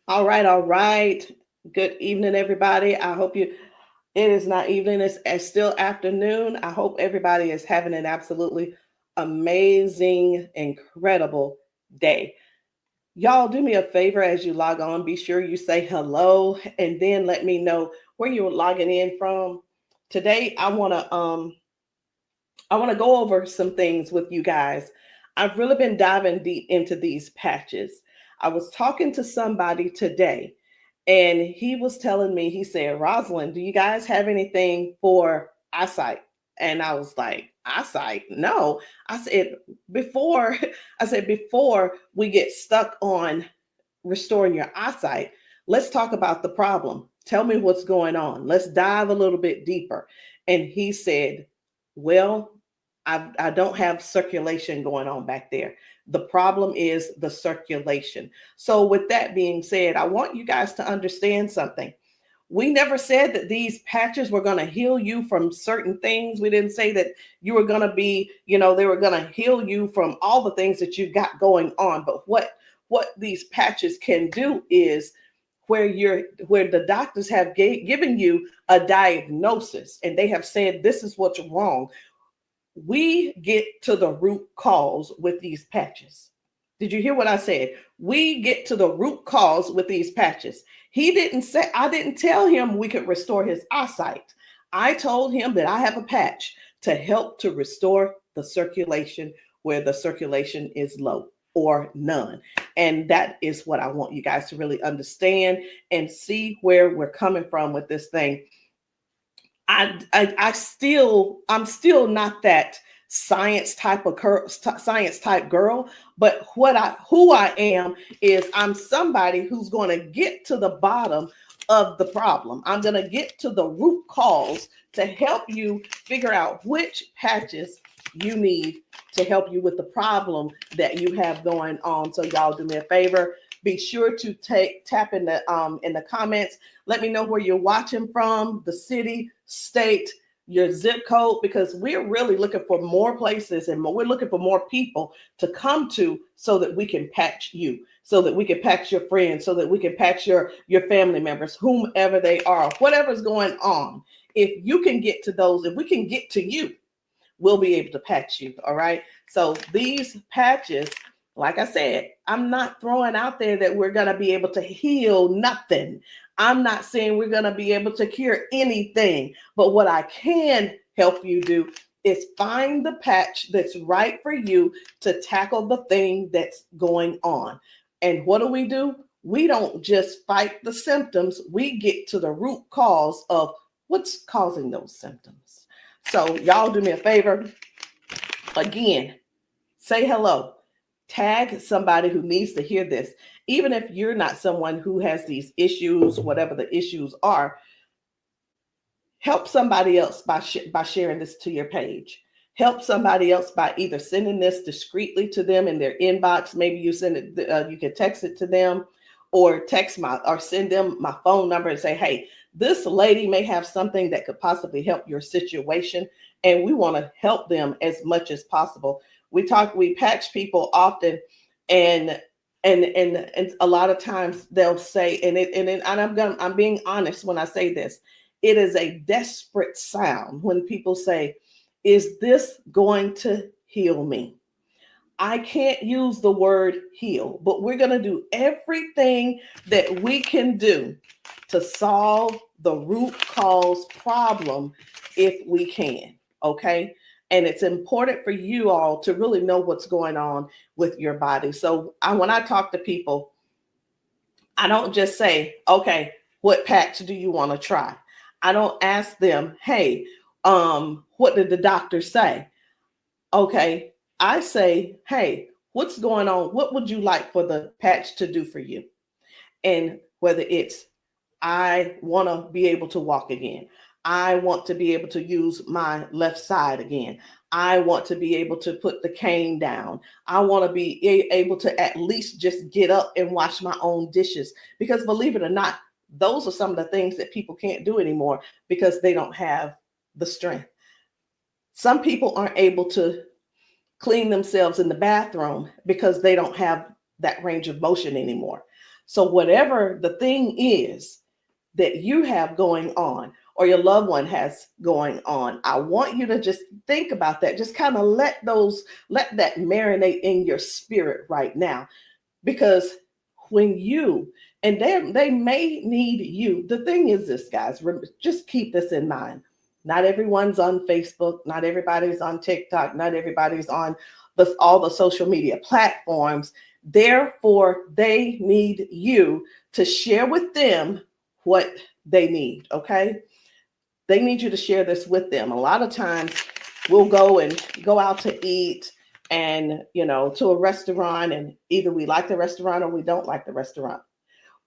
All right, all right. Good evening, everybody. I hope it is not evening, it's still afternoon. I hope everybody is having an absolutely amazing, incredible day. Y'all, do me a favor as you log on. Be sure you say hello and then let me know where you're logging in from. Today, I want to go over some things with you guys. I've really been diving deep into these patches. I was talking to somebody today, and he was telling me, he said, Rosalind, do you guys have anything for eyesight? And I was like, eyesight? No. I said, before, before we get stuck on restoring your eyesight, let's talk about the problem. Tell me what's going on. Let's dive a little bit deeper. And he said, well, I don't have circulation going on back there. The problem is the circulation. So, with that being said, I want you guys to understand something. We never said that these patches were going to heal you from certain things. We didn't say that you were going to be, they were going to heal you from all the things that you got going on. But what these patches can do is where the doctors have given you a diagnosis and they have said this is what's wrong. We get to the root cause with these patches. Did you hear what I said? We get to the root cause with these patches. He didn't say, I didn't tell him we could restore his eyesight. I told him that I have a patch to help to restore the circulation where the circulation is low or none. And that is what I want you guys to really understand and see where we're coming from with this thing. I'm still not that science type girl, but who I am is I'm somebody who's going to get to the bottom of the problem. I'm going to get to the root cause to help you figure out which patches you need to help you with the problem that you have going on. So y'all do me a favor, be sure to tap in the comments. Let me know where you're watching from, the city, state, your zip code, because we're really looking for more places and we're looking for more people to come to so that we can patch you, so that we can patch your friends, so that we can patch your family members, whomever they are, whatever's going on. If you can get to those, if we can get to you, we'll be able to patch you. All right. So these patches, like I said, I'm not throwing out there that we're going to be able to heal nothing. I'm not saying we're going to be able to cure anything. But what I can help you do is find the patch that's right for you to tackle the thing that's going on. And what do? We don't just fight the symptoms, we get to the root cause of what's causing those symptoms. So, y'all do me a favor. Again, say hello. Tag somebody who needs to hear this. Even if you're not someone who has these issues, whatever the issues are, help somebody else by sharing this to your page. Help somebody else by either sending this discreetly to them in their inbox. Maybe you send it, you can text it to them, or send them my phone number and say, hey, this lady may have something that could possibly help your situation, and we want to help them as much as possible. We patch people often, and and a lot of times they'll say, I'm being honest when I say this, it is a desperate sound when people say, is this going to heal me? I can't use the word heal, but we're going to do everything that we can do to solve the root cause problem if we can. Okay. And it's important for you all to really know what's going on with your body. So when I talk to people, I don't just say, okay, what patch do you want to try? I don't ask them, hey, what did the doctor say? Okay, I say, hey, what's going on? What would you like for the patch to do for you? And whether it's, I want to be able to walk again. I want to be able to use my left side again. I want to be able to put the cane down. I want to be able to at least just get up and wash my own dishes. Because believe it or not, those are some of the things that people can't do anymore because they don't have the strength. Some people aren't able to clean themselves in the bathroom because they don't have that range of motion anymore. So whatever the thing is that you have going on or your loved one has going on, I want you to just think about that. Just kind of let that marinate in your spirit right now. Because when you, and they may need you. The thing is this, guys, just keep this in mind. Not everyone's on Facebook, not everybody's on TikTok, not everybody's on all the social media platforms. Therefore, they need you to share with them what they need, okay? They need you to share this with them. A lot of times we'll go out to eat and, to a restaurant, and either we like the restaurant or we don't like the restaurant.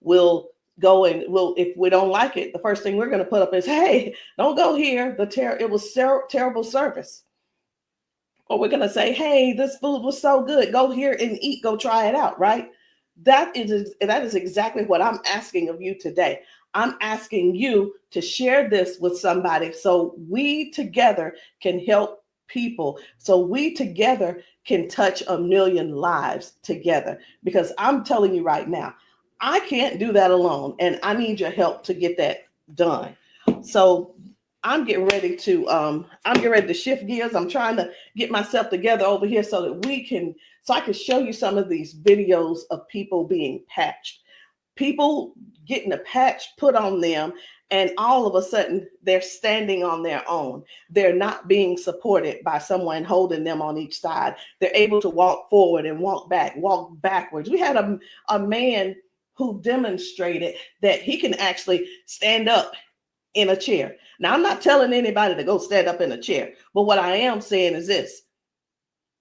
We'll go and if we don't like it, the first thing we're going to put up is, hey, don't go here. It was terrible service. Or we're going to say, hey, this food was so good. Go here and eat. Go try it out, right? That is exactly what I'm asking of you today. I'm asking you to share this with somebody so we together can help people, so we together can touch 1 million lives together. Because I'm telling you right now, I can't do that alone, and I need your help to get that done. So I'm getting ready to shift gears. I'm trying to get myself together over here so that I can show you some of these videos of people being patched, people getting a patch put on them, and all of a sudden they're standing on their own. They're not being supported by someone holding them on each side. They're able to walk forward and walk backwards. We had a man who demonstrated that he can actually stand up in a chair. Now, I'm not telling anybody to go stand up in a chair, but what I am saying is this: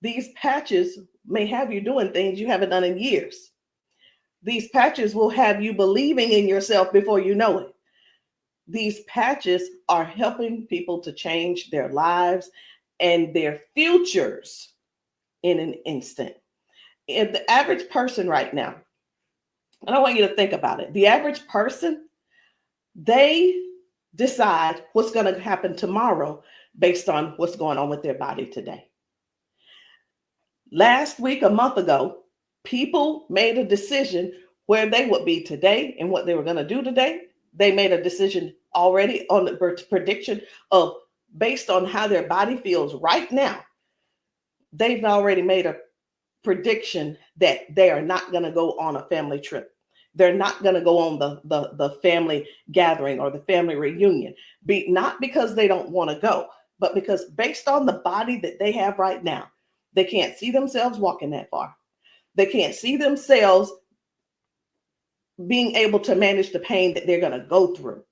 these patches may have you doing things you haven't done in years. These patches will have you believing in yourself before you know it. These patches are helping people to change their lives and their futures in an instant. And the average person right now, and I want you to think about it. The average person, they decide what's going to happen tomorrow based on what's going on with their body today. Last week, a month ago, people made a decision where they would be today and what they were going to do today. They made a decision already on the prediction of, based on how their body feels right now. They've already made a prediction that they are not going to go on a family trip. They're not going to go on the family gathering or the family reunion. Not because they don't want to go, but because based on the body that they have right now, they can't see themselves walking that far. They can't see themselves being able to manage the pain that they're going to go through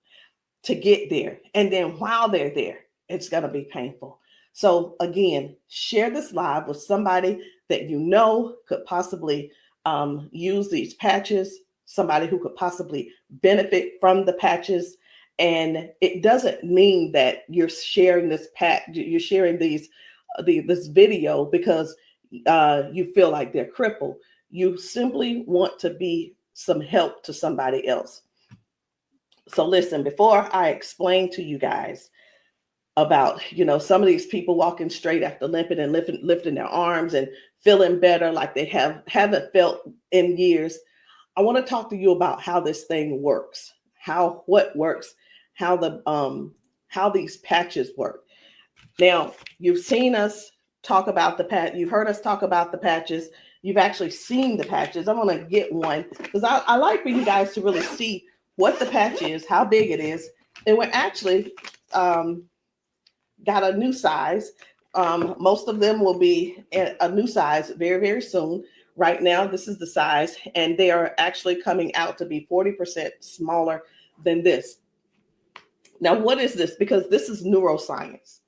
to get there. And then while they're there, it's going to be painful. So again, share this live with somebody that you know could possibly use these patches, somebody who could possibly benefit from the patches. And it doesn't mean that you're sharing this you're sharing this video because you feel like they're crippled. You simply want to be some help to somebody else. So listen, before I explain to you guys about, some of these people walking straight after limping and lifting their arms and feeling better like they haven't felt in years, I want to talk to you about how this thing works, what works, how these patches work. Now, you've seen us talk about you've heard us talk about the patches. You've actually seen the patches. I'm going to get one because I like for you guys to really see what the patch is, how big it is. And we're actually got a new size. Most of them will be a new size very, very soon. Right now, this is the size, and they are actually coming out to be 40% smaller than this. Now, what is this? Because this is neuroscience,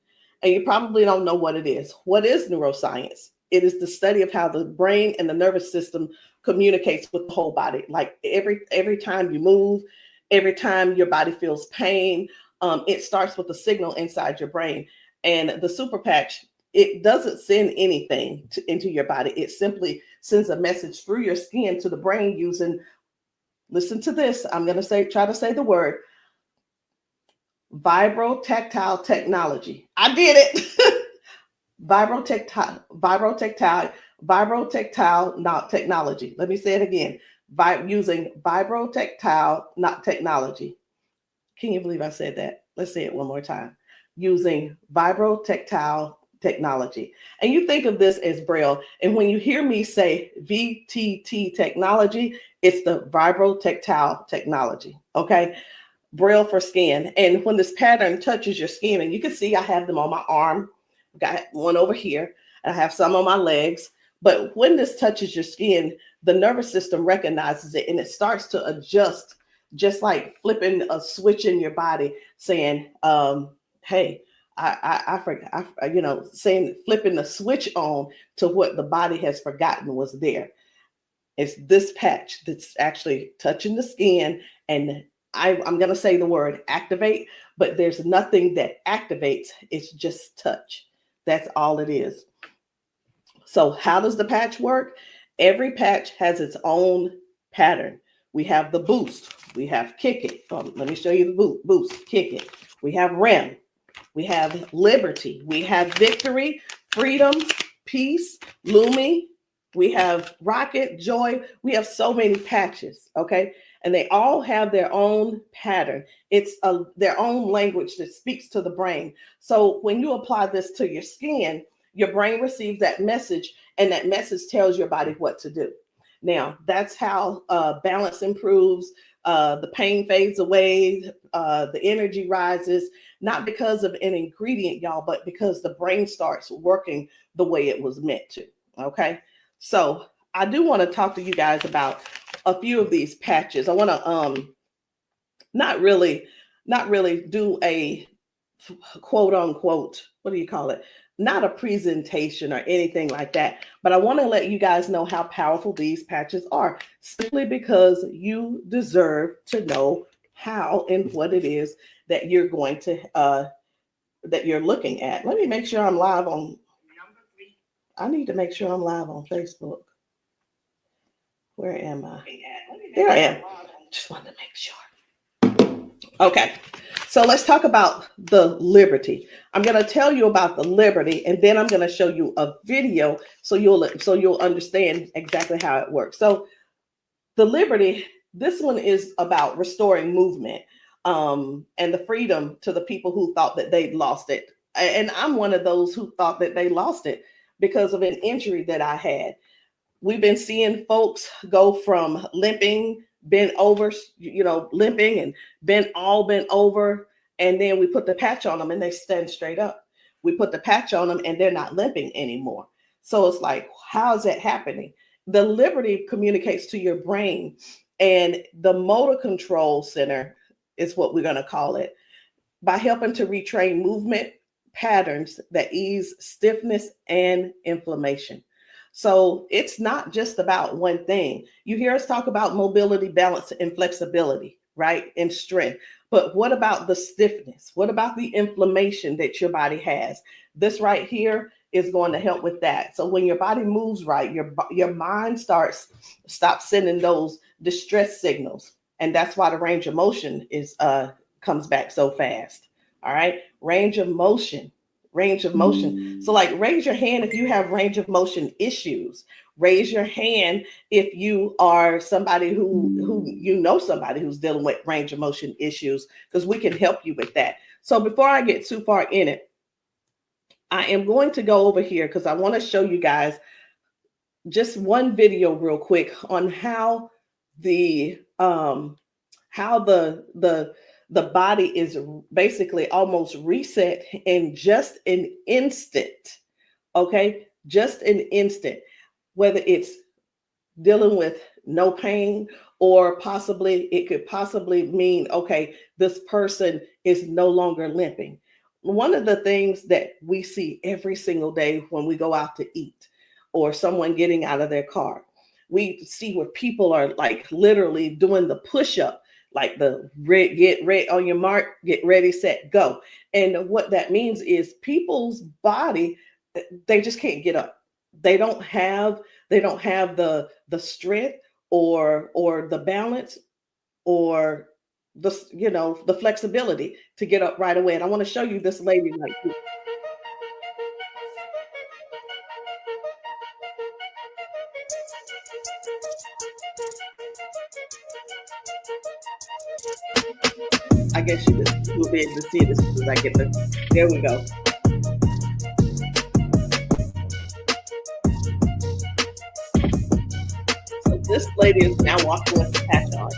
and you probably don't know what it is. What is neuroscience? It is the study of how the brain and the nervous system communicates with the whole body. Like every time you move, every time your body feels pain, it starts with a signal inside your brain. And the super patch, it doesn't send anything into your body. It simply sends a message through your skin to the brain using, listen to this, I'm going to try to say the word, vibrotactile technology. I did it. Vibrotactile technology. Let me say it again. using vibrotactile, not technology. Can you believe I said that? Let's say it one more time. Using vibrotactile technology. And you think of this as Braille. And when you hear me say VTT technology, it's the vibrotactile technology. Okay. Braille for skin. And when this pattern touches your skin, and you can see I have them on my arm, got one over here, and I have some on my legs. But when this touches your skin, the nervous system recognizes it and it starts to adjust, just like flipping a switch in your body, saying, hey, I forgot, saying, flipping the switch on to what the body has forgotten was there. It's this patch that's actually touching the skin, and I'm going to say the word activate, but there's nothing that activates. It's just touch. That's all it is. So how does the patch work? Every patch has its own pattern. We have the boost. We have kick it. Let me show you the boost, kick it. We have REM. We have liberty. We have victory, freedom, peace, Lumi. We have rocket, joy. We have so many patches, okay? And they all have their own pattern. It's their own language that speaks to the brain. So when you apply this to your skin, your brain receives that message, and that message tells your body what to do. Now, that's how balance improves, the pain fades away, the energy rises, not because of an ingredient, y'all, but because the brain starts working the way it was meant to, okay? So I do want to talk to you guys about a few of these patches. I want to not really do a quote unquote, what do you call it? Not a presentation or anything like that, but I want to let you guys know how powerful these patches are, simply because you deserve to know how and what it is that you're going to that you're looking at. Let me make sure I'm live on. I need to make sure I'm live on Facebook. Where am I? There I am. Just wanted to make sure. Okay. So let's talk about the liberty. I'm going to tell you about the liberty, and then I'm going to show you a video so you'll understand exactly how it works. So the liberty, this one is about restoring movement and the freedom to the people who thought that they'd lost it. And I'm one of those who thought that they lost it because of an injury that I had. We've been seeing folks go from limping, bent over, limping and bent over. And then we put the patch on them and they stand straight up. We put the patch on them and they're not limping anymore. So it's like, how is that happening? The liberty communicates to your brain, and the motor control center is what we're going to call it, by helping to retrain movement patterns that ease stiffness and inflammation. So it's not just about one thing. You hear us talk about mobility, balance, and flexibility, right? And strength. But what about the stiffness? What about the inflammation that your body has? This right here is going to help with that. So when your body moves right, your mind stops sending those distress signals. And that's why the range of motion comes back so fast. All right. Range of motion. So like, raise your hand if you have range of motion issues. Raise your hand if you are somebody who somebody who's dealing with range of motion issues, because we can help you with that. So before I get too far in it, I am going to go over here because I want to show you guys just one video real quick on how the body is basically almost reset in just an instant. Okay, just an instant. Whether it's dealing with no pain, or it could possibly mean, okay, this person is no longer limping. One of the things that we see every single day when we go out to eat, or someone getting out of their car, we see where people are like literally doing the push-up, like the get ready on your mark, get ready, set, go. And what that means is people's body, they just can't get up. They don't have the strength or the balance or the flexibility to get up right away. And I want to show you this lady right here. I guess you will be able to see it as soon as I get the. There we go. So this lady is now walking with the patch on.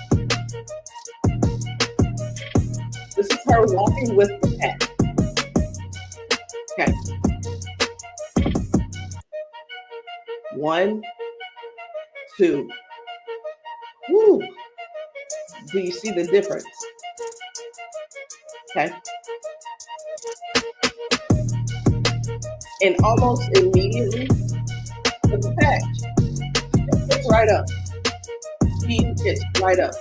This is her walking with the patch. Okay. 1, 2. Woo. Do you see the difference? Okay. And almost immediately, with the patch, it's right up. It's right up.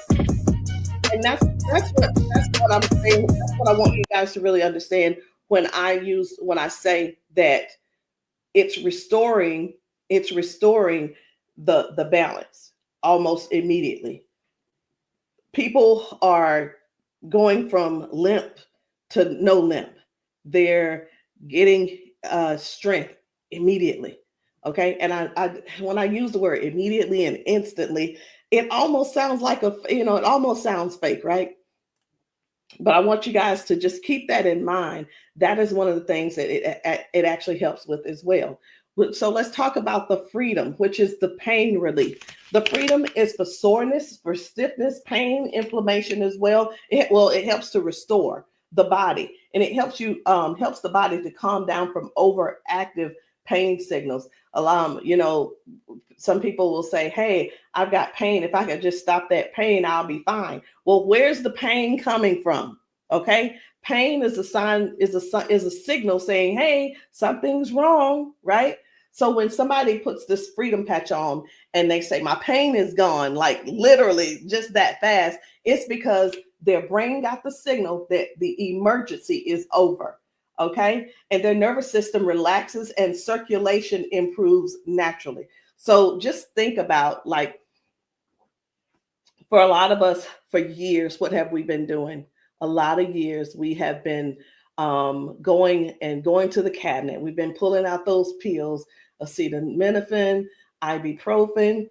And that's what I'm saying. That's what I want you guys to really understand when I say that it's restoring the balance almost immediately. People are going from limp to no limp. They're getting strength immediately. Okay. And I when I use the word immediately and instantly, it almost sounds like it almost sounds fake, right? But I want you guys to just keep that in mind. That is one of the things that it actually helps with as well. So let's talk about the freedom, which is the pain relief. The freedom is for soreness, for stiffness, pain, inflammation as well. It helps to restore the body, and it helps the body to calm down from overactive pain signals. Some people will say, "Hey, I've got pain. If I could just stop that pain, I'll be fine." Well, where's the pain coming from? Okay, pain is a sign, is a signal saying, "Hey, something's wrong," right? So when somebody puts this freedom patch on and they say, "My pain is gone," like literally just that fast, it's because their brain got the signal that the emergency is over. Okay, and their nervous system relaxes and circulation improves naturally. So just think about, like, for a lot of us, for years, what have we been doing? A lot of years we have been going to the cabinet. We've been pulling out those pills, acetaminophen, ibuprofen,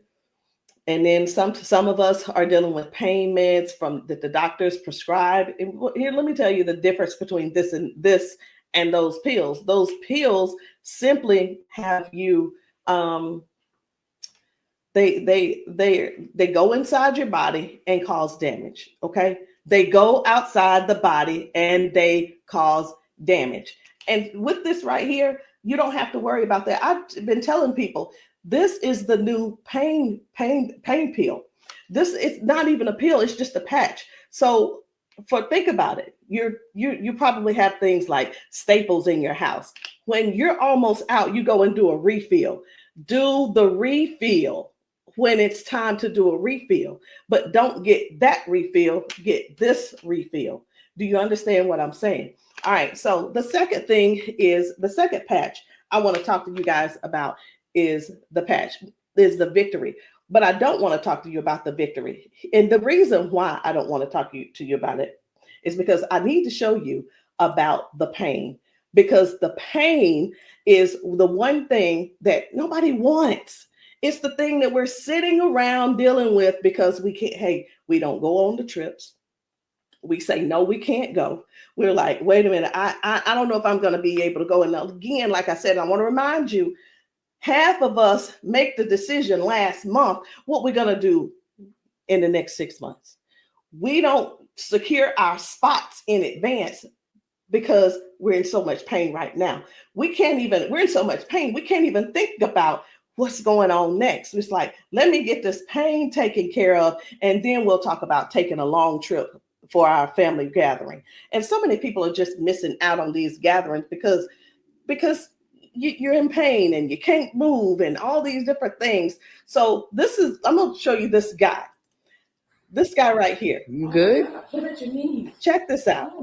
and then some of us are dealing with pain meds that the doctors prescribe. And here, let me tell you the difference between this and those pills. Those pills simply have you they go inside your body and cause damage. Okay, they go outside the body and they cause damage. And with this right here, you don't have to worry about that. I've been telling people, this is the new pain pill. This is not even a pill, it's just a patch. So think about it. You probably have things like staples in your house. When you're almost out, you go and do a refill. Do the refill when it's time to do a refill, but don't get that refill, get this refill. Do you understand what I'm saying? All right, so the second patch I want to talk to you guys about is the victory. But I don't want to talk to you about the victory. And the reason why I don't want to talk to you about it is because I need to show you about the pain, because the pain is the one thing that nobody wants. It's the thing that we're sitting around dealing with because we don't go on the trips. We say, no, we can't go. We're like, wait a minute, I don't know if I'm going to be able to go. And again, like I said, I want to remind you, half of us make the decision last month what we're going to do in the next 6 months. We don't secure our spots in advance because we're in so much pain right now. We're in so much pain, we can't even think about what's going on next. It's like, let me get this pain taken care of, and then we'll talk about taking a long trip for our family gathering. And so many people are just missing out on these gatherings because you're in pain and you can't move and all these different things. So I'm going to show you this guy right here. You good? What about your knees? Check this out. Oh,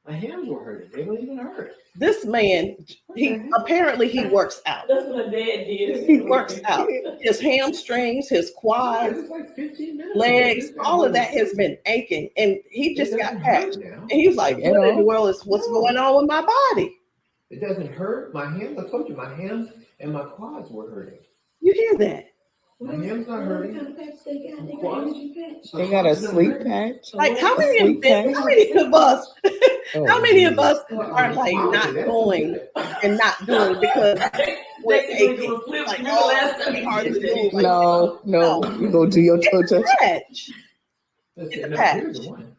my hands were hurting. They weren't even hurt. This man, he works out. That's what my dad did. He works out. His hamstrings, his quads, like 15 minutes legs, all of that has been aching. And he just got patched. And he was like, what in the world is what's going on with my body? It doesn't hurt. My hands, I told you, my hands and my quads were hurting. You hear that? My hand's not hurting. They got a sleep patch. Like how A many sleep patch? how many of us Oh, how many of us Well, are like not going and not doing because we're aching? Like, oh, it's gonna be hard to move. Like, no, no. you go do your toe touch. patch. Let's It's see, a no, patch. here's the one.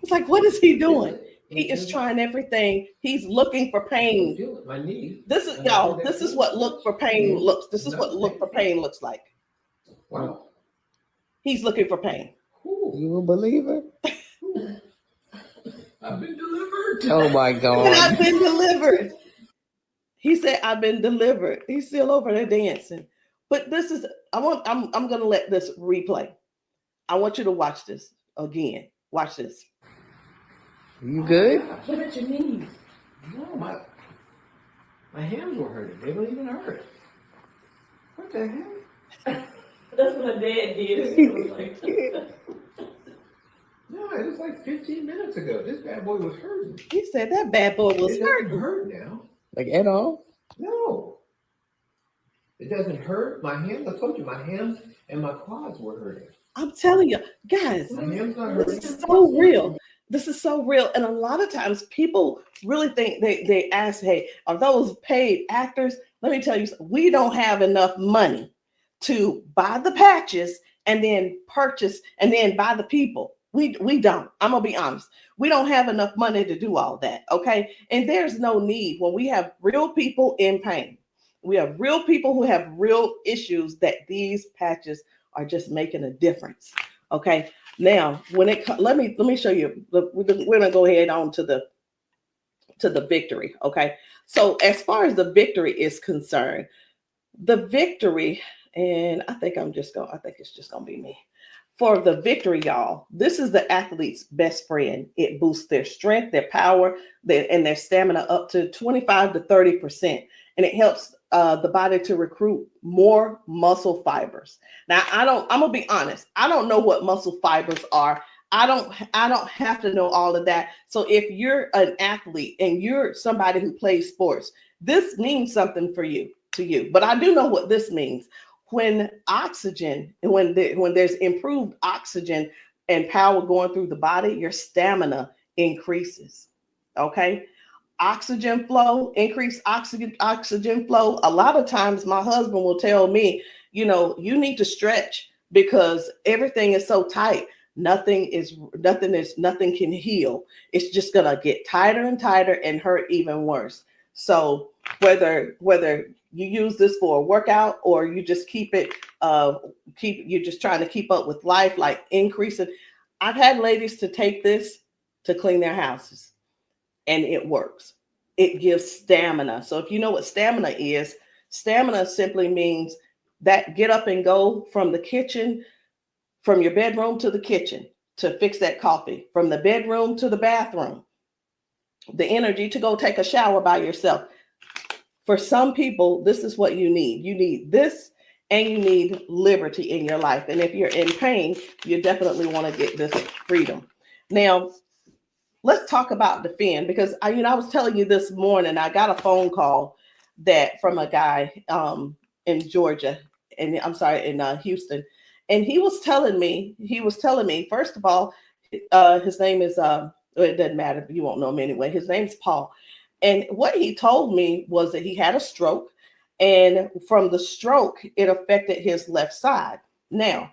It's like, what is he doing? He is trying everything. He's looking for pain. Feel it, my knee. This is y'all. This is what look for pain looks. This is what look for pain looks like. Wow. He's looking for pain. You a believer? I've been delivered. Oh my And God. I've been delivered. He said, "I've been delivered." He's still over there dancing. But this is. I'm gonna let this replay. I want you to watch this again. Watch this. You good? What at your knees? No, my hands were hurting. They don't even hurt. What the heck? That's what my dad did. It was like, No, it was like 15 minutes ago. This bad boy was hurting. He said that bad boy was It doesn't hurting. hurt now. Like at all? No. It doesn't hurt. My hands, I told you, my hands and my quads were hurting. I'm telling you, guys, My hands not hurting. this is so real. This is so real. And a lot of times people really think they ask, hey, are those paid actors? Let me tell you, we don't have enough money to buy the patches and then purchase and then buy the people. We don't. I'm gonna be honest. We don't have enough money to do all that. Okay. And there's no need when we have real people in pain. We have real people who have real issues that these patches are just making a difference. Okay. Now, when it let me show you. We're gonna go ahead on to the victory. Okay. So as far as the victory is concerned, the victory, and I think it's just gonna be me. For the victory, y'all, this is the athlete's best friend. It boosts their strength, their power, and their stamina up to 25 to 30%. And it helps the body to recruit more muscle fibers. Now, I'm gonna be honest. I don't know what muscle fibers are. I don't have to know all of that. So if you're an athlete and you're somebody who plays sports, this means something to you. But I do know what this means. When there's improved oxygen and power going through the body, your stamina increases. Okay. Oxygen flow, increased oxygen flow. A lot of times my husband will tell me, you need to stretch because everything is so tight. Nothing can heal. It's just gonna get tighter and tighter and hurt even worse. So whether you use this for a workout or you just you're just trying to keep up with life, like increasing. I've had ladies to take this to clean their houses and it works. It gives stamina. So if you know what stamina simply means that get up and go from the kitchen, from your bedroom to the kitchen to fix that coffee, from the bedroom to the bathroom, the energy to go take a shower by yourself. For some people, this is what you need. You need this and you need liberty in your life. And if you're in pain, you definitely want to get this freedom. Now, let's talk about defend, because I was telling you this morning, I got a phone call from a guy in Georgia, and I'm sorry, in Houston. And he was telling me, first of all, his name is, it doesn't matter, you won't know him anyway. His name's Paul. And what he told me was that he had a stroke, and from the stroke, it affected his left side. Now,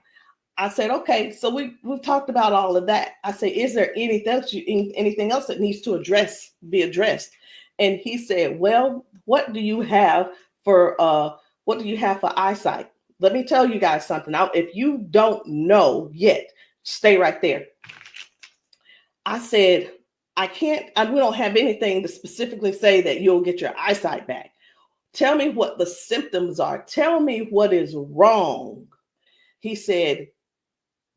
I said, okay, so we've talked about all of that. I said, is there anything else that needs to be addressed? And he said, well, what do you have for eyesight? Let me tell you guys something. Now, if you don't know yet, stay right there. I said, we don't have anything to specifically say that you'll get your eyesight back. Tell me what the symptoms are. Tell me what is wrong. He said,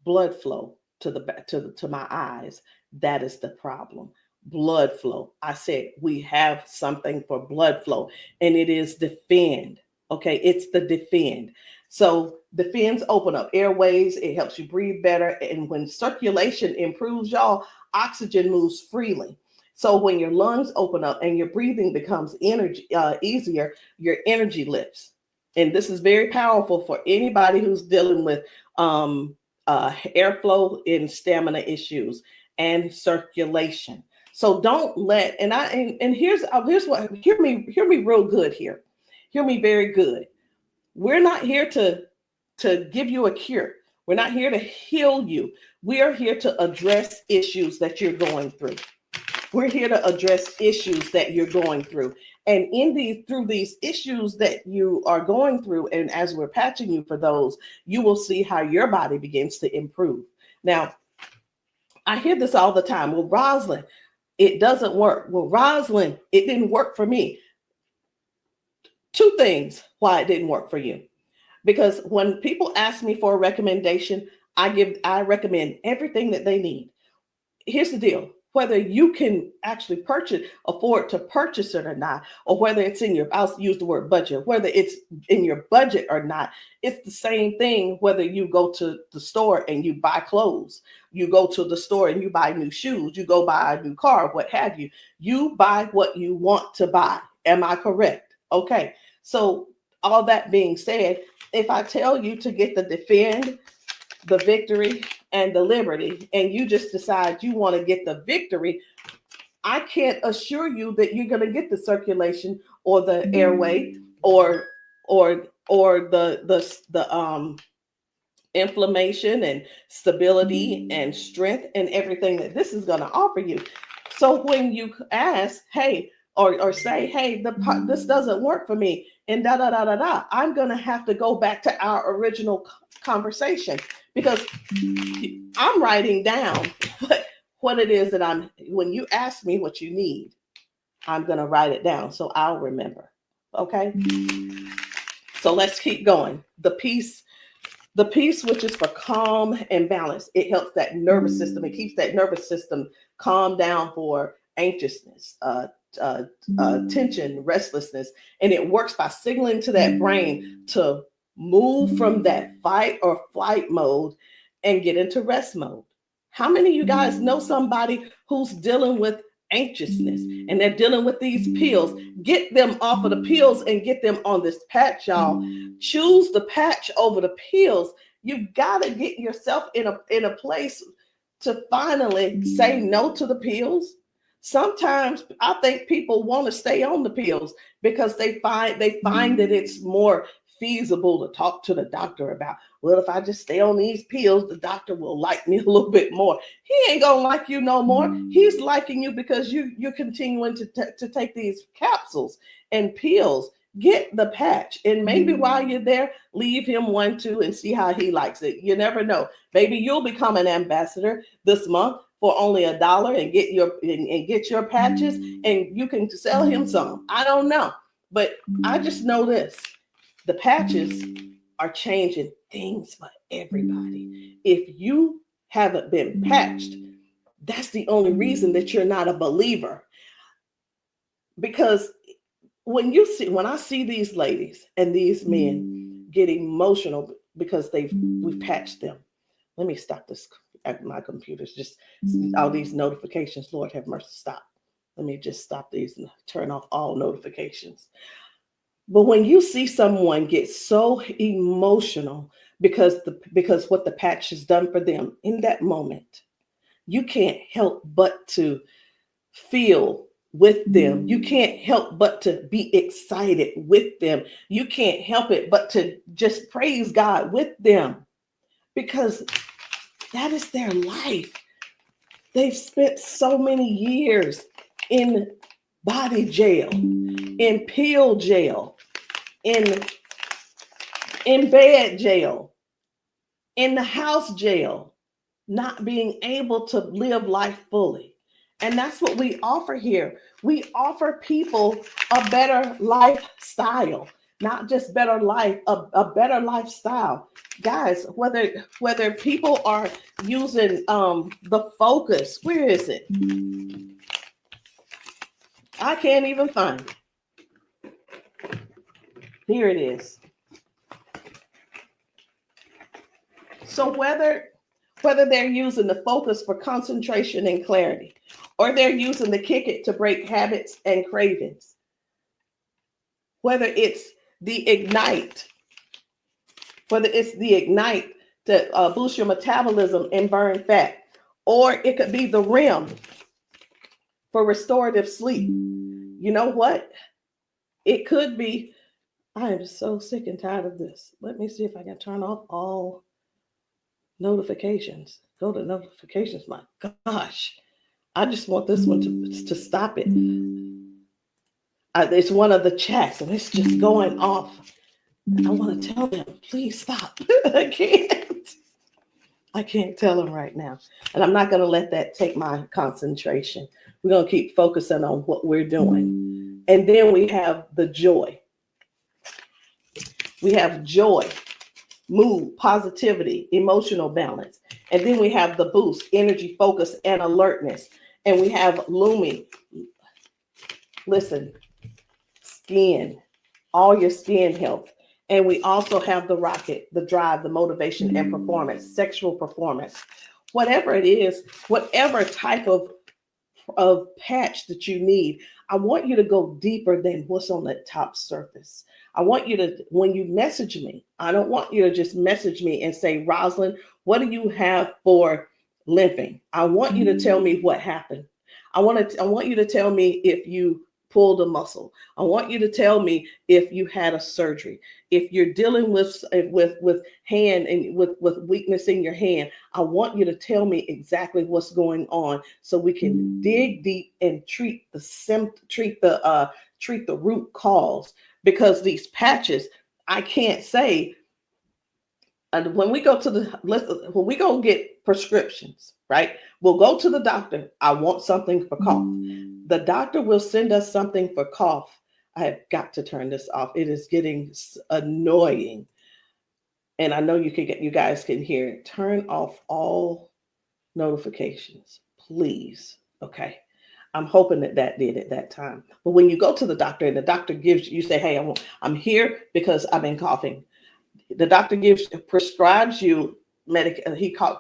blood flow to my eyes. That is the problem. Blood flow. I said, we have something for blood flow, and it is defend. Okay, it's the defend. So defends open up airways. It helps you breathe better. And when circulation improves, y'all, oxygen moves freely. So when your lungs open up and your breathing becomes easier, your energy lifts. and this is very powerful for anybody who's dealing with airflow and stamina issues and circulation. So don't let, and here's what, hear me real good here. Hear me very good. We're not here to give you a cure. We're not here to heal you. We are here to address issues that you're going through. We're here to address issues that you're going through. And through these issues that you are going through, and as we're patching you for those, you will see how your body begins to improve. Now, I hear this all the time. Well, Rosalind, it doesn't work. Well, Rosalind, it didn't work for me. Two things why it didn't work for you. Because when people ask me for a recommendation, I recommend everything that they need. Here's the deal. Whether you can actually afford to purchase it or not, or whether it's I'll use the word budget, whether it's in your budget or not, it's the same thing whether you go to the store and you buy clothes, you go to the store and you buy new shoes, you go buy a new car, what have you. You buy what you want to buy. Am I correct? Okay. So all that being said, if I tell you to get the Defend, the Victory, and the Liberty, and you just decide you want to get the Victory, I can't assure you that you're going to get the circulation or the airway or the inflammation and stability and strength and everything that this is going to offer you. So when you ask, hey, or say, hey, this doesn't work for me, and I'm going to have to go back to our original conversation, because I'm writing down what it is that when you ask me what you need, I'm going to write it down so I'll remember. Okay. So let's keep going. The peace, which is for calm and balance. It helps that nervous system. It keeps that nervous system calm down for anxiousness, tension, restlessness. And it works by signaling to that brain to move from that fight or flight mode and get into rest mode. How many of you guys know somebody who's dealing with anxiousness and they're dealing with these pills? Get them off of the pills and get them on this patch, y'all. Choose the patch over the pills. You got to get yourself in a place to finally say no to the pills. Sometimes I think people want to stay on the pills because they find that it's more feasible to talk to the doctor about, well, if I just stay on these pills, the doctor will like me a little bit more. He ain't gonna like you no more. He's liking you because you're continuing to take these capsules and pills. Get the patch, and maybe while you're there, leave him one too and see how he likes it. You never know. Maybe you'll become an ambassador this month for only $1 and get your patches, and you can sell him some. I don't know, but I just know this. The patches are changing things for everybody. If you haven't been patched, that's the only reason that you're not a believer. Because when I see these ladies and these men get emotional because we've patched them. Let me stop this. My computer's just all these notifications. Lord have mercy, stop. Let me just stop these and turn off all notifications. But when you see someone get so emotional because what the patch has done for them in that moment, you can't help but to feel with them. You can't help but to be excited with them. You can't help it but to just praise God with them, because that is their life. They've spent so many years in body jail, in pill jail, in bed jail, in the house jail, not being able to live life fully. And that's what we offer here. We offer people a better lifestyle, not just better life, a better lifestyle. Guys, whether people are using the Focus, where is it? I can't even find it. Here it is. So whether they're using the Focus for concentration and clarity, or they're using the Kick It to break habits and cravings, whether it's the Ignite, it's the Ignite to boost your metabolism and burn fat, or it could be the REM for restorative sleep. You know what? It could be, I am so sick and tired of this. Let me see if I can turn off all notifications. Go to notifications. My gosh, I just want this one to stop it. It's one of the chats and it's just going off. I want to tell them, please stop. I can't tell them right now. And I'm not going to let that take my concentration. We're going to keep focusing on what we're doing. And then we have the joy. We have joy, mood, positivity, emotional balance. And then we have the boost, energy, focus, and alertness. And we have Lumi. Listen, skin, all your skin health. And we also have the rocket, the drive, the motivation and performance, sexual performance. Whatever it is, whatever type of patch that you need, I want you to go deeper than what's on the top surface. I want you to, when you message me, I don't want you to just message me and say, Rosalind, what do you have for limping? I want you to tell me what happened. I want you to tell me if you pulled a muscle. I want you to tell me if you had a surgery. If you're dealing with hand and with weakness in your hand, I want you to tell me exactly what's going on so we can dig deep and treat the root cause. Because these patches, I can't say. And when we go get prescriptions, right? We'll go to the doctor. I want something for cough. The doctor will send us something for cough. I have got to turn this off. It is getting annoying. And I know you guys can hear it. Turn off all notifications, please. Okay. I'm hoping that did at that time. But when you go to the doctor and the doctor gives you say, hey, I'm here because I've been coughing. The doctor prescribes you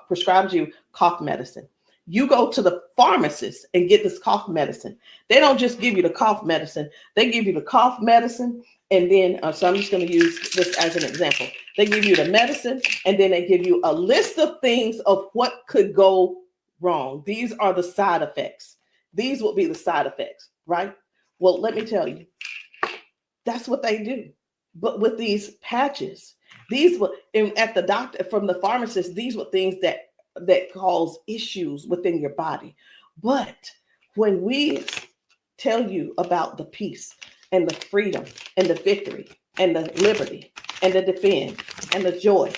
prescribes you cough medicine. You go to the pharmacist and get this cough medicine. They don't just give you the cough medicine. They give you the cough medicine. And then, so I'm just going to use this as an example. They give you the medicine and then they give you a list of things of what could go wrong. These are the side effects. These will be the side effects, right? Well, let me tell you, that's what they do. But with these patches, these were at the doctor, from the pharmacist, these were things that cause issues within your body. But when we tell you about the peace and the freedom and the victory and the liberty and the defend and the joy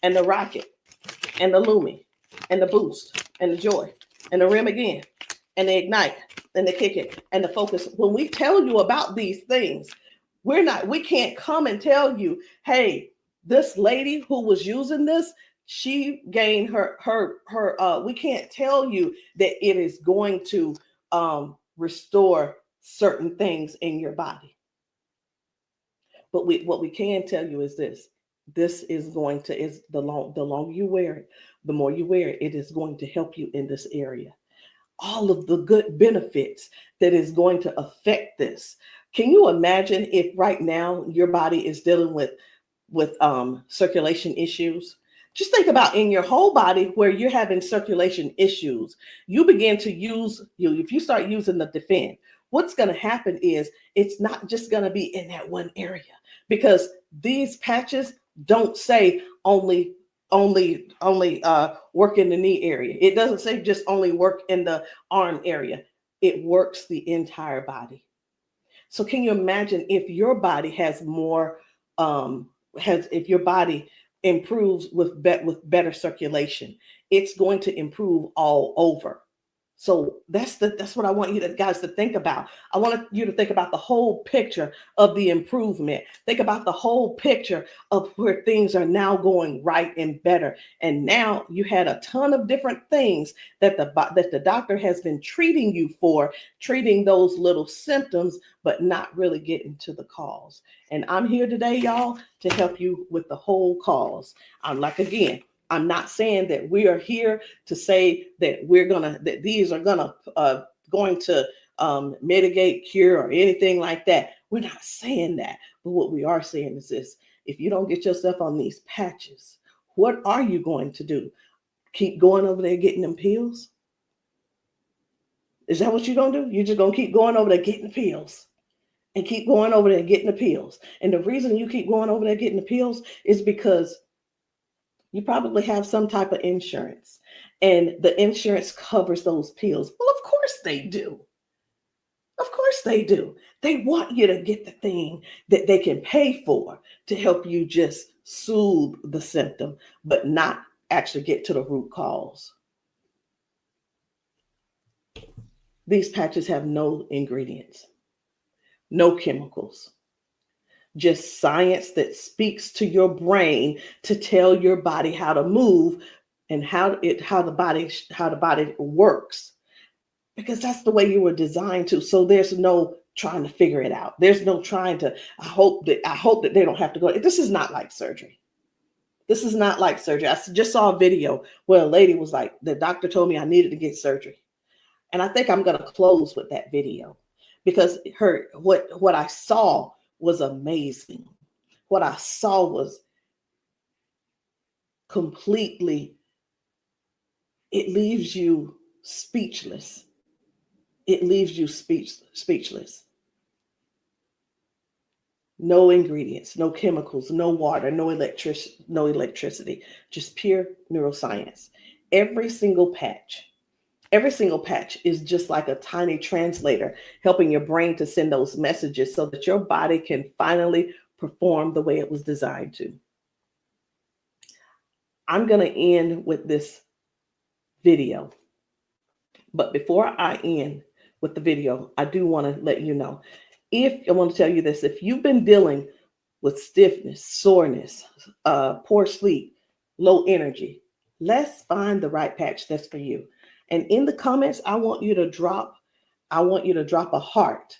and the rocket and the Lumi and the boost and the joy and the REM again and the ignite and the kick it and the focus, when we tell you about these things, we can't come and tell you, hey, this lady who was using this, she gained we can't tell you that it is going to restore certain things in your body. But what we can tell you is this is going to, the longer you wear it, the more you wear it, it is going to help you in this area. All of the good benefits that is going to affect this. Can you imagine if right now your body is dealing with circulation issues? Just think about in your whole body where you're having circulation issues. You begin to if you start using the Defend, what's going to happen is it's not just going to be in that one area, because these patches don't say only work in the knee area. It doesn't say just only work in the arm area. It works the entire body. So can you imagine if your body has more, if your body improves with better circulation, it's going to improve all over. So that's what I want you guys to think about. I want you to think about the whole picture of the improvement. Think about the whole picture of where things are now going right and better. And now you had a ton of different things that the doctor has been treating you for, treating those little symptoms, but not really getting to the cause. And I'm here today, y'all, to help you with the whole cause. I'm not saying that we are here to say that that these are going to mitigate, cure, or anything like that. We're not saying that, But what we are saying is this: if you don't get yourself on these patches, what are you going to do? Keep going over there getting them pills? Is that what you're going to do? You're just going to keep going over there getting the pills and keep going over there getting the pills. And the reason you keep going over there getting the pills is because you probably have some type of insurance, and the insurance covers those pills. Well, of course they do. Of course they do. They want you to get the thing that they can pay for to help you just soothe the symptom, but not actually get to the root cause. These patches have no ingredients, no chemicals, just science that speaks to your brain to tell your body how to move and how the body works, because that's the way you were designed to. So there's no trying to figure it out. There's no trying to, I hope that they don't have to go. This is not like surgery. This is not like surgery. I just saw a video where a lady was like, the doctor told me I needed to get surgery. And I think I'm going to close with that video, because what I saw was amazing. What I saw was completely, it leaves you speechless. It leaves you speechless. No ingredients, no chemicals, no water, no electricity, just pure neuroscience. Every single patch is just like a tiny translator, helping your brain to send those messages so that your body can finally perform the way it was designed to. I'm going to end with this video. But before I end with the video, I do want to let you know, I want to tell you this: if you've been dealing with stiffness, soreness, poor sleep, low energy, let's find the right patch that's for you. And in the comments, I want you to drop a heart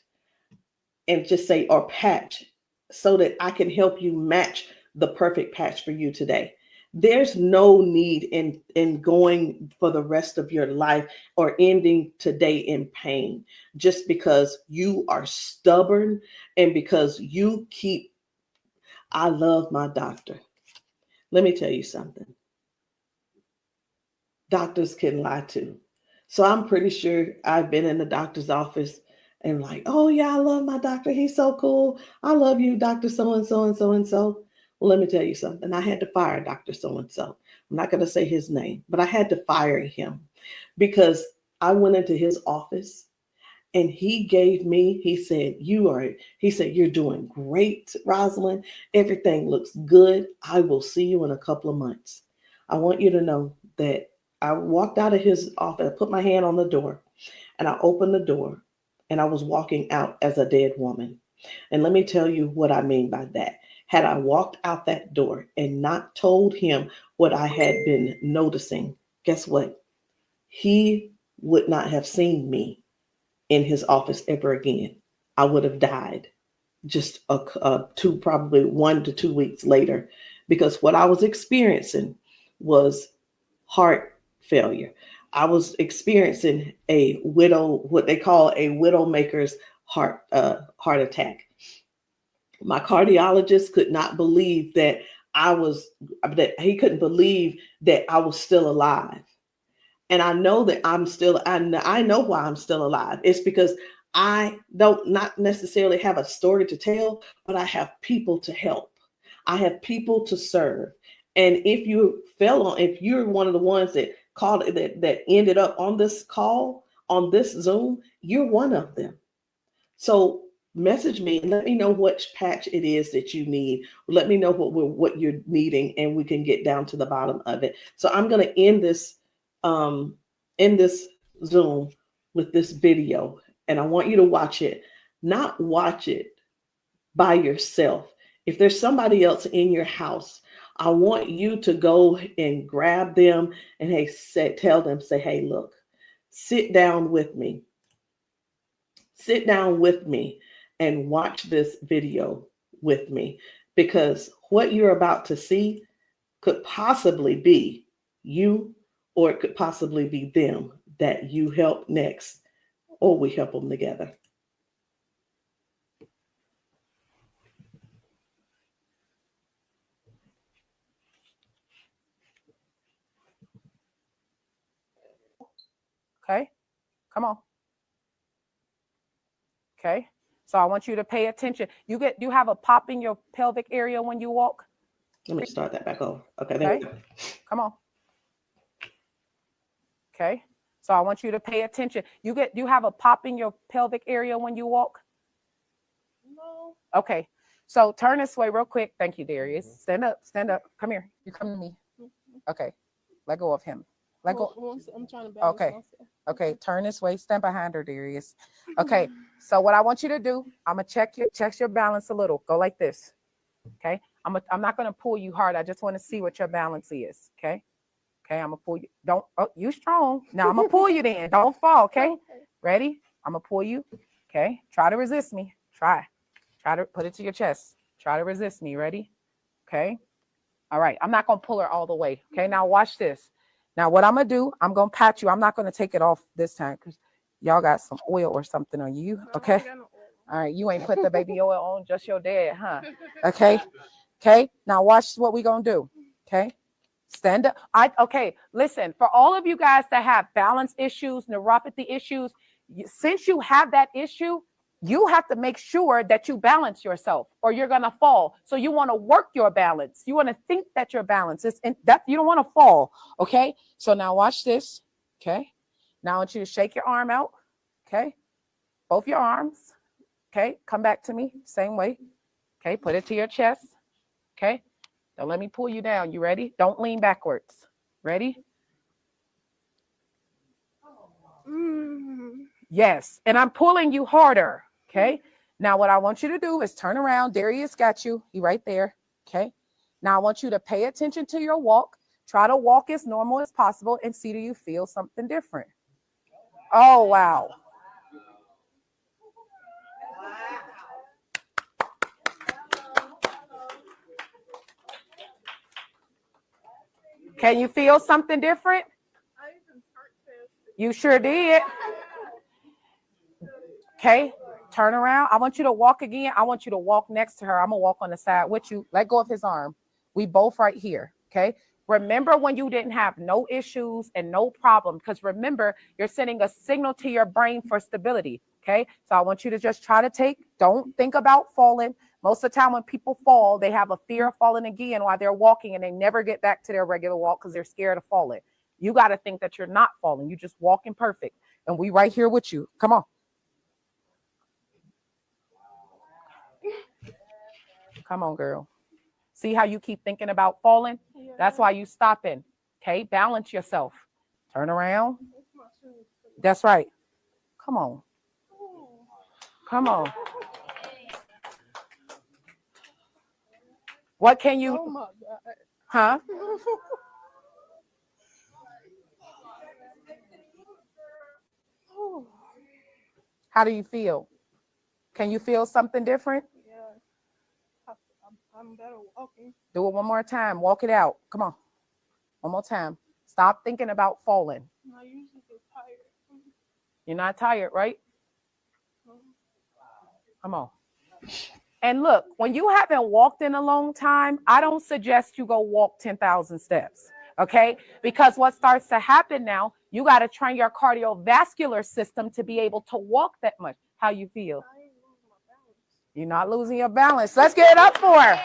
and just say, or patch, so that I can help you match the perfect patch for you today. There's no need in going for the rest of your life or ending today in pain just because you are stubborn and because you keep, I love my doctor. Let me tell you something. Doctors can lie too. So I'm pretty sure I've been in the doctor's office and like, oh yeah, I love my doctor. He's so cool. I love you, Dr. So-and-so and so-and-so. Well, let me tell you something. I had to fire Dr. So-and-so. I'm not going to say his name, but I had to fire him because I went into his office and he said, you're doing great, Rosalind. Everything looks good. I will see you in a couple of months. I want you to know that I walked out of his office, I put my hand on the door and I opened the door and I was walking out as a dead woman. And let me tell you what I mean by that. Had I walked out that door and not told him what I had been noticing, guess what? He would not have seen me in his office ever again. I would have died just probably 1 to 2 weeks later, because what I was experiencing was heart failure. I was experiencing what they call a widowmaker's heart attack. My cardiologist could not believe that he couldn't believe that I was still alive. And I know that I know why I'm still alive. It's because I don't not necessarily have a story to tell, but I have people to help. I have people to serve. And if you're one of the ones that called that ended up on this call, on this Zoom, you're one of them. So message me and let me know which patch it is that you need. Let me know what you're needing, and we can get down to the bottom of it. So I'm going to end this Zoom with this video, and I want you to watch it. Not watch it by yourself. If there's somebody else in your house, I want you to go and grab them and tell them, hey, look, sit down with me. Sit down with me and watch this video with me, because what you're about to see could possibly be you, or it could possibly be them that you help next, or we help them together. Okay, come on. Okay, so I want you to pay attention. You have a pop in your pelvic area when you walk. Let me start that back over. Okay, there we go. Come on. Okay, so I want you to pay attention. You have a pop in your pelvic area when you walk. No. Okay, so turn this way real quick. Thank you, Darius. Stand up. Come here. You come to me. Okay, let go of him. Let go. I'm trying to balance Okay. myself. Okay, turn this way. Stand behind her, Darius. Okay, so what I want you to do, I'm gonna check your balance a little. Go like this. Okay, I'm not gonna pull you hard. I just want to see what your balance is. Okay, I'm gonna pull you. You strong. Now I'm gonna pull you. Then don't fall. Okay, ready? I'm gonna pull you. Okay, try to resist me. Try to put it to your chest. Try to resist me. Ready? Okay. All right. I'm not gonna pull her all the way. Okay. Now watch this. Now, what I'm going to do, I'm going to pat you. I'm not going to take it off this time because y'all got some oil or something on you. Okay. All right. You ain't put the baby oil on, just your dad, huh? Okay. Okay. Now, watch what we going to do. Okay. Stand up. Okay. Listen, for all of you guys that have balance issues, neuropathy issues, since you have that issue, you have to make sure that you balance yourself or you're going to fall. So you want to work your balance. You want to think that your balance is that you don't want to fall. Okay. So now watch this. Okay. Now I want you to shake your arm out. Okay. Both your arms. Okay. Come back to me. Same way. Okay. Put it to your chest. Okay. Don't let me pull you down. You ready? Don't lean backwards. Ready? Yes. And I'm pulling you harder. Okay. Now what I want you to do is turn around. Darius got you. He right there. Okay. Now I want you to pay attention to your walk. Try to walk as normal as possible and see, do you feel something different? Oh, wow. Can you feel something different? You sure did. Okay. Turn around. I want you to walk again. I want you to walk next to her. I'm going to walk on the side with you. Let go of his arm. We both right here. Okay. Remember when you didn't have no issues and no problem, because remember, you're sending a signal to your brain for stability. Okay. So I want you to just try to don't think about falling. Most of the time when people fall, they have a fear of falling again while they're walking and they never get back to their regular walk because they're scared of falling. You got to think that you're not falling. You just walking perfect. And we right here with you. Come on. Come on, girl. See how you keep thinking about falling? Yeah. That's why you stopping. Okay, balance yourself. Turn around. That's right. Come on. Come on. What can you? Oh my God. Huh? How do you feel? Can you feel something different? I'm better walking. Do it one more time. Walk it out. Come on. One more time. Stop thinking about falling. I usually get tired. You're not tired, right? Come on. And look, when you haven't walked in a long time, I don't suggest you go walk 10,000 steps. Okay? Because what starts to happen now, you got to train your cardiovascular system to be able to walk that much. How you feel? You're not losing your balance. Let's get it up for her.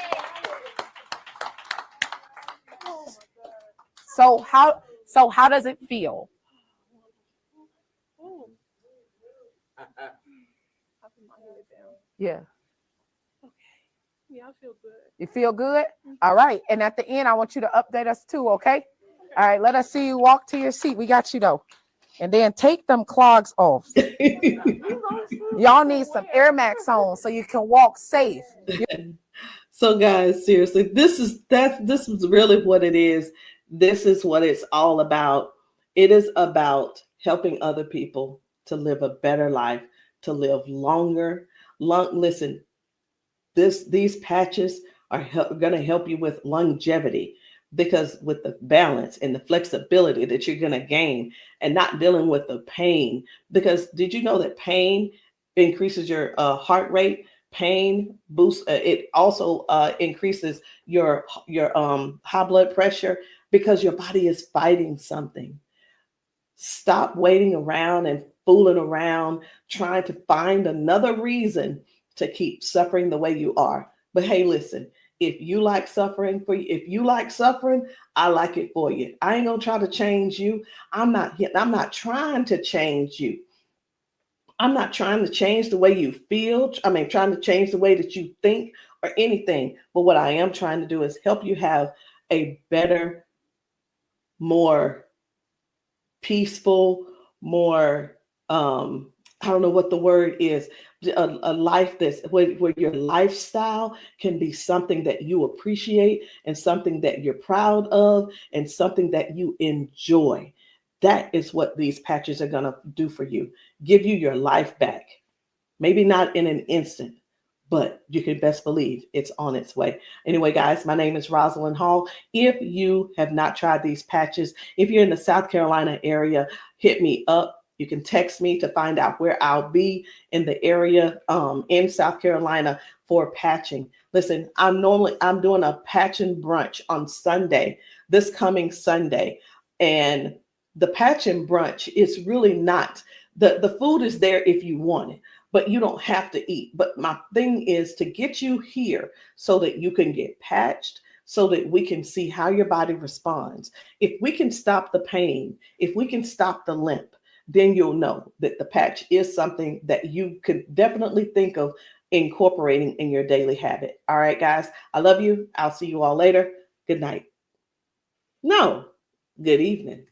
So how does it feel? Yeah. Okay. Yeah, I feel good. You feel good? All right. And at the end, I want you to update us too, okay? All right, let us see you walk to your seat. We got you though. And then take them clogs off. Y'all need some Air Max on so you can walk safe. So guys, seriously, this is really what it is. This is what it's all about. It is about helping other people to live a better life, to live longer. Listen, these patches are going to help you with longevity, because with the balance and the flexibility that you're going to gain and not dealing with the pain. Because did you know that pain increases your heart rate? Pain boosts. It also increases your high blood pressure because your body is fighting something. Stop waiting around and fooling around, trying to find another reason to keep suffering the way you are. But hey, listen, if you like suffering if you like suffering, I like it for you. I ain't gonna try to change you. I'm not trying to change you. I'm not trying to change the way you feel. Trying to change the way that you think or anything. But what I am trying to do is help you have a better, more peaceful, more, I don't know what the word is, a life that's where your lifestyle can be something that you appreciate and something that you're proud of and something that you enjoy. That is what these patches are going to do for you. Give you your life back. Maybe not in an instant, but you can best believe it's on its way. Anyway, guys, my name is Rosalind Hall. If you have not tried these patches, if you're in the South Carolina area, hit me up. You can text me to find out where I'll be in the area in South Carolina for patching. Listen, I'm doing a patching brunch on Sunday, this coming Sunday. And the patching brunch is really not, the food is there if you want it, but you don't have to eat. But my thing is to get you here so that you can get patched, so that we can see how your body responds. If we can stop the pain, if we can stop the limp, then you'll know that the patch is something that you could definitely think of incorporating in your daily habit. All right, guys, I love you. I'll see you all later. Good night. No, good evening.